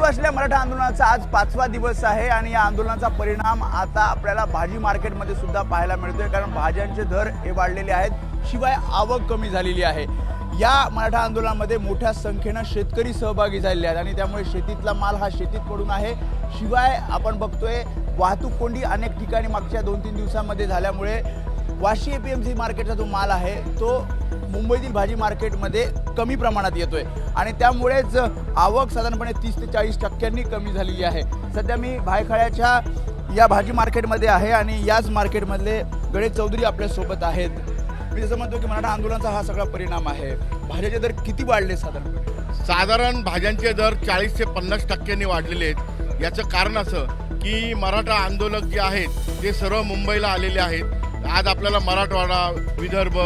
असलेल्या मराठा आंदोलनाचा आज 5वा दिवस आहे आणि या आंदोलनाचा परिणाम आता आपल्याला भाजी मार्केटमध्ये सुद्धा पाहायला मिळतोय, कारण भाज्यांचे दर हे वाढलेले आहेत, शिवाय आवक कमी झालेली आहे। या मराठा आंदोलनामध्ये मोठ्या संख्येने शेतकरी सहभागी झालेले आहेत आणि त्यामुळे शेतीतला माल हा शेतीत पडून आहे। शिवाय आपण बघतोय वाहतूक कोंडी अनेक ठिकाणी मागच्या 2-3 दिवसांमध्ये झाल्यामुळे वाशी एपीएमसी मार्केटचा जो माल आहे तो मुंबईतील भाजी मार्केटमध्ये कमी प्रमाणात येतोय आणि त्यामुळेच आवक साधारणपणे 30 ते 40% कमी झालेली आहे। सध्या मी भायखळ्याच्या या भाजी मार्केटमध्ये आहे आणि याच मार्केटमधले गणेश चौधरी आपल्या सोबत आहेत। मी जसं म्हणतो की मराठा आंदोलनाचा हा सगळा परिणाम आहे। भाज्याचे दर किती वाढले? साधारण भाज्यांचे दर 40 ते 50% वाढलेले आहेत। याचं कारण असं की मराठा आंदोलक जे आहेत ते सर्व मुंबईला आलेले आहेत। आज आपल्याला मराठवाडा, विदर्भ,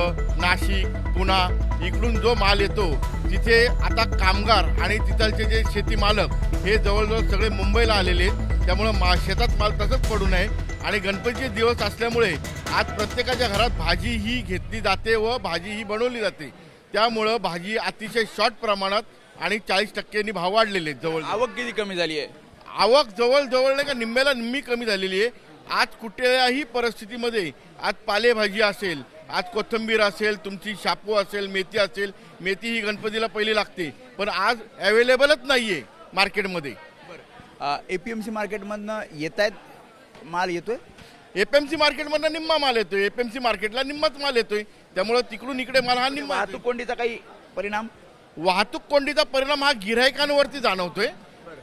नाशिक, पुणा इकडून जो माल येतो तिथे आता कामगार आणि तिथलचे जे शेती मालक हे जवळजवळ सगळे मुंबईला आलेले आहेत। त्यामुळं शेतात माल तसंच पडू नये आणि गणपतीचे दिवस असल्यामुळे आज प्रत्येकाच्या घरात भाजी ही घेतली जाते व भाजी ही बनवली जाते। त्यामुळं भाजी अतिशय शॉर्ट प्रमाणात आणि 40% भाव वाढलेले आहेत। जवळ आवक किती कमी झाली आहे? आवक जवळ नाही का निम्म्याला निम्मी कमी झालेली आहे। आज कुठल्याही परिस्थितीमध्ये आज पालेभाजी असेल, आज कोथिंबीर असेल, तुमची शापू असेल, मेथी असेल, मेथी ही गणपतीला पहिली लागते पण आज अवेलेबलच नाही आहे मार्केटमध्ये। एपीएमसी मार्केटमधनं येत आहेत माल येतोय? एपीएमसी मार्केटमधनं निम्मा माल येतोय, एपीएमसी मार्केटला निम्माच माल येतोय, त्यामुळे तिकडून इकडे माल हा निम्मा। वाहतूक कोंडीचा काही परिणाम? वाहतूक कोंडीचा परिणाम हा गिऱ्हाईकांवरती जाणवतोय,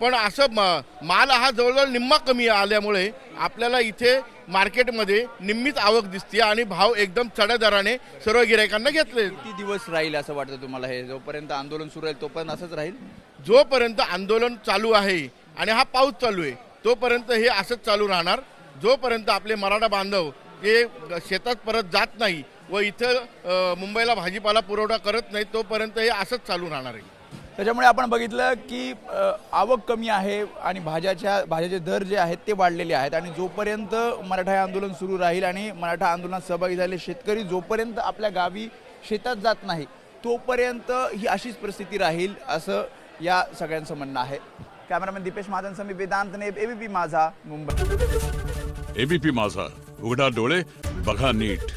पण असं माल हा जवळजवळ निम्मा कमी आल्यामुळे आपल्याला इथे मार्केटमध्ये निम्मीच आवक दिसते आणि भाव एकदम चढ्या दराने सर्व गिऱ्हाईकांना घेतले। किती दिवस राहील असं वाटतं तुम्हाला? हे जोपर्यंत आंदोलन सुरू राहील तोपर्यंत असंच राहील? जोपर्यंत आंदोलन चालू आहे आणि हा पाऊस चालू आहे तोपर्यंत हे असंच चालू राहणार। जोपर्यंत आपले मराठा बांधव हे शेतात परत जात नाही व इथं मुंबईला भाजीपाला पुरवठा करत नाही तोपर्यंत हे असंच चालू राहणार आहे। त्याच्यामुळे आपण बघितलं की आवक कमी आहे आणि भाज्याचे दर जे आहेत ते वाढलेले आहेत आणि जोपर्यंत मराठा आंदोलन सुरू राहील आणि मराठा आंदोलनात सहभागी झालेले शेतकरी जोपर्यंत आपल्या गावी शेतात जात नाही तोपर्यंत ही अशीच परिस्थिती राहील असं या सगळ्यांचं म्हणणं आहे। कॅमेरामॅन दीपेश महाजन, मी वेदांत नेब, एबीपी माझा, मुंबई। एबीपी माझा, उघडा डोळे बघा नीट।